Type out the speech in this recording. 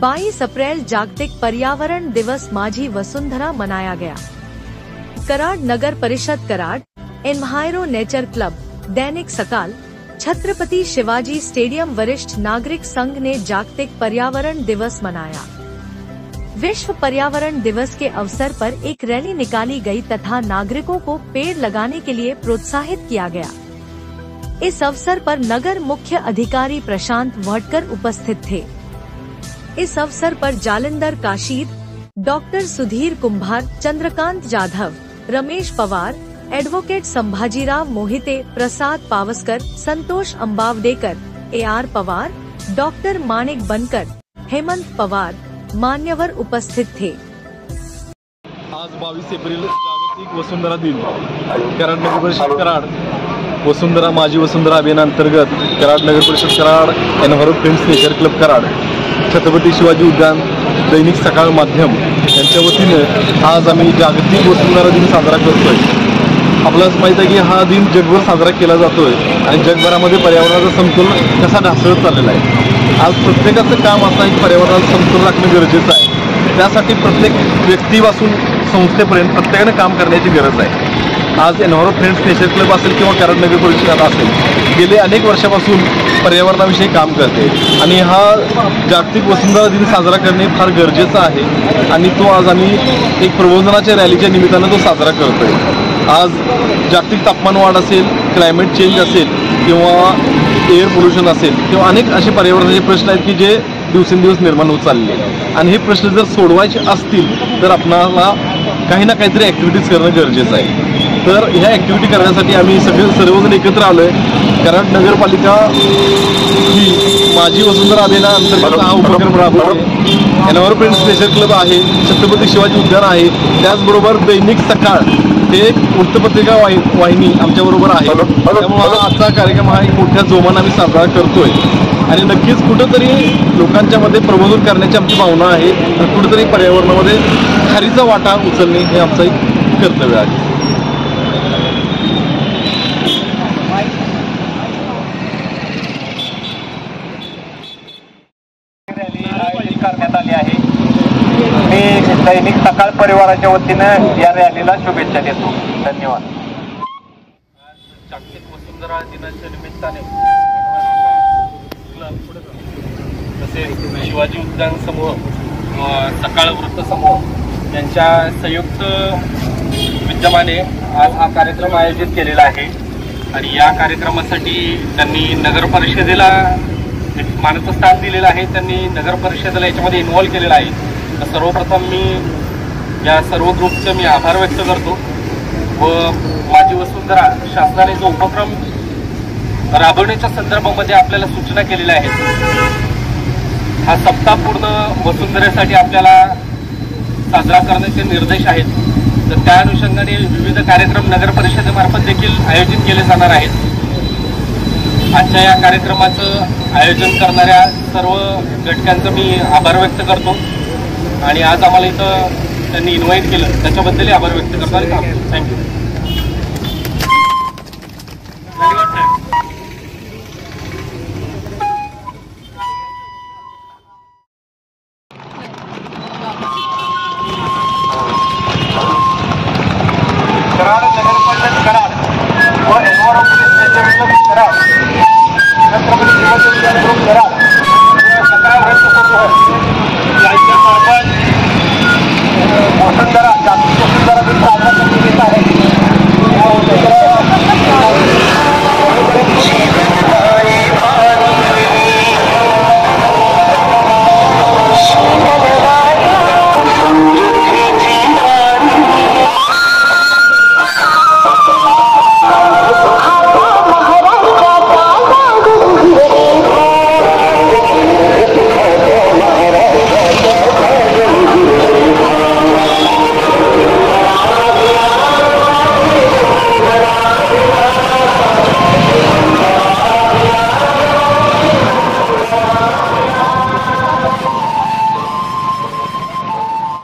22 अप्रैल जागतिक पर्यावरण दिवस माझी वसुंधरा मनाया गया। कराड नगर परिषद कराड, एन्वायरो नेचर क्लब, दैनिक सकाल, छत्रपति शिवाजी स्टेडियम वरिष्ठ नागरिक संघ ने जागतिक पर्यावरण दिवस मनाया। विश्व पर्यावरण दिवस के अवसर पर एक रैली निकाली गई तथा नागरिकों को पेड़ लगाने के लिए प्रोत्साहित किया गया। इस अवसर पर नगर मुख्य अधिकारी प्रशांत वडकर उपस्थित थे। इस अवसर पर जालिंदर काशीद, डॉक्टर सुधीर कुंभार, चंद्रकांत जाधव, रमेश पवार, एडवोकेट संभाजीराव मोहिते, प्रसाद पावस्कर, संतोष अंबावडेकर, AR पवार, डॉक्टर माणिक बनकर, हेमंत पवार मान्यवर उपस्थित थे। आज 22 एप्रिल जागतिक वसुंधरा दिन। कराड नगर परिषद कराड वसुंधरा माझी वसुंधरा अभियानांतर्गत कराड नगर परिषद Karad, enviro friends nature club Karad, Chhatrapati Shivaji उद्यान, दैनिक सकाळ माध्यम यांच्या वतीने आज आम्ही जागतिक वसुंधरा दिन साजरा करतोय। आपल्याला माहिती आहे की हा दिन जगभर साजरा केला जातोय आणि जगभरामध्ये पर्यावरणाचा समतोल कसा ढासळत चाललेला आहे। आज प्रत्येकाचं काम असं आहे की पर्यावरणाचा समतोल राखणं गरजेचं आहे। त्यासाठी प्रत्येक व्यक्तीपासून संस्थेपर्यंत प्रत्येकाने काम करण्याची गरज आहे। आज एन्व्हायरो फ्रेंड्स नेचर क्लब असेल किंवा कराड नगर परिषद असेल, गेले अनेक वर्षापासून पर्यावरणाविषयी काम करते आणि हा जागतिक वसुंधरा दिन साजरा करणे फार गरजेचं आहे आणि तो आज आम्ही एक प्रबोधनाच्या रॅलीच्या निमित्तानं तो साजरा करतोय। आज जागतिक तापमान वाढ असेल, क्लायमेट चेंज असेल किंवा एअर पोल्युशन असेल किंवा अनेक असे पर्यावरणाचे प्रश्न आहेत की जे दिवसेंदिवस निर्माण होत चालले आणि हे प्रश्न जर सोडवायचे असतील तर आपणाला काही ना काहीतरी ॲक्टिव्हिटीज करणं गरजेचं आहे। तर ह्या ॲक्टिव्हिटी करण्यासाठी आम्ही सर्वजण एकत्र आलो आहे। कराड नगरपालिका ही माझी वसुंधरा अभियानाअंतर्गत हा उपक्रम राबवते। एन्व्हायरो फ्रेंड्स नेचर क्लब आहे, छत्रपती शिवाजी उद्यान आहे, त्याचबरोबर दैनिक सकाळ हे एक वृत्तपत्रिका वाहिनी आमच्याबरोबर आहे। त्यामुळे आजचा कार्यक्रम हा एक मोठ्या जोमाने आम्ही साजरा करतोय आणि नक्कीच कुठंतरी लोकांच्या मध्ये प्रबोधन करण्याची आमची भावना आहे आणि कुठंतरी पर्यावरणामध्ये खारीचा वाटा उचलणे हे आमचं एक कर्तव्य आहे। करण्यात आली आहे। मी दैनिक सकाळ परिवाराच्या वतीनं या रॅलीला शुभेच्छा देतो। धन्यवाद। जागतिक वसुंधरा दिनाच्या निमित्ताने तसेच शिवाजी उद्यान समूह, सकाळ वृत्त समूह यांच्या संयुक्त विद्यमाने आज हा कार्यक्रम आयोजित केलेला आहे आणि या कार्यक्रमासाठी त्यांनी नगर परिषदेला एक मानाचं स्थान दिलेलं आहे। त्यांनी नगर परिषदेला याच्यामध्ये इन्व्हॉल्व केलेलं आहे। तर सर्वप्रथम मी या सर्व ग्रुपचे मी आभार व्यक्त करतो व माझी वसुंधरा शासनाने जो उपक्रम राबवण्याच्या संदर्भामध्ये आपल्याला सूचना केलेल्या आहेत, हा सप्ताह पूर्ण वसुंधरेसाठी आपल्याला साजरा करण्याचे निर्देश आहेत। तर त्या अनुषंगाने विविध कार्यक्रम नगर परिषदेमार्फत देखील आयोजित केले जाणार आहेत। आजच्या या कार्यक्रमाचं आयोजन करणाऱ्या सर्व घटकांचं मी आभार व्यक्त करतो आणि आज आम्हाला इथं त्यांनी इन्व्हाइट केलं त्याच्याबद्दलही आभार व्यक्त करणार आहे। थँक्यू। कराड नगर परिषद कराड व enviro friends nature club Karad